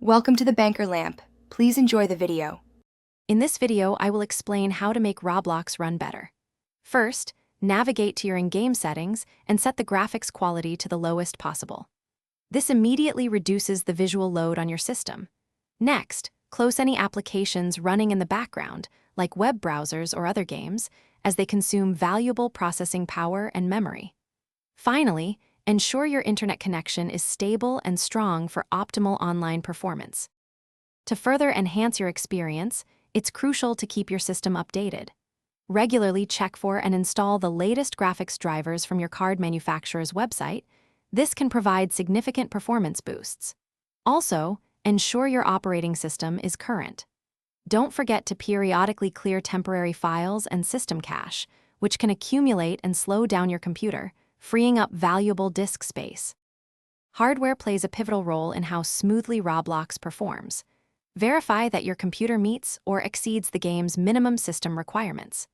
Welcome to the Banker Lamp. Please enjoy the video. In this video, I will explain how to make Roblox run better. First, navigate to your in-game settings and set the graphics quality to the lowest possible. This immediately reduces the visual load on your system. Next, close any applications running in the background, like web browsers or other games, as they consume valuable processing power and memory. Finally, ensure your internet connection is stable and strong for optimal online performance. To further enhance your experience, it's crucial to keep your system updated. Regularly check for and install the latest graphics drivers from your card manufacturer's website. This can provide significant performance boosts. Also, ensure your operating system is current. Don't forget to periodically clear temporary files and system cache, which can accumulate and slow down your computer, freeing up valuable disk space. Hardware plays a pivotal role in how smoothly Roblox performs. Verify that your computer meets or exceeds the game's minimum system requirements.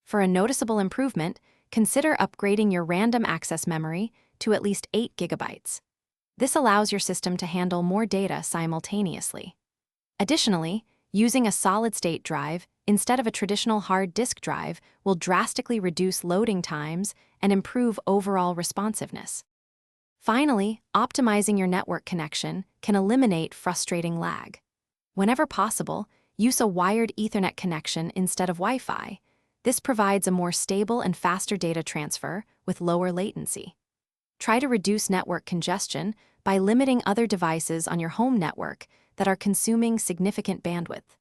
For a noticeable improvement, consider upgrading your random access memory to at least 8 GB. This allows your system to handle more data simultaneously. Additionally, using a solid-state drive instead of a traditional hard disk drive will drastically reduce loading times and improve overall responsiveness. Finally, optimizing your network connection can eliminate frustrating lag. Whenever possible, use a wired Ethernet connection instead of Wi-Fi. This provides a more stable and faster data transfer with lower latency. Try to reduce network congestion by limiting other devices on your home network that are consuming significant bandwidth.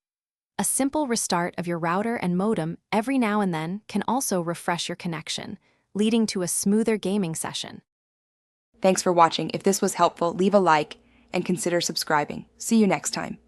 A simple restart of your router and modem every now and then can also refresh your connection, leading to a smoother gaming session. Thanks for watching. If this was helpful, leave a like and consider subscribing. See you next time.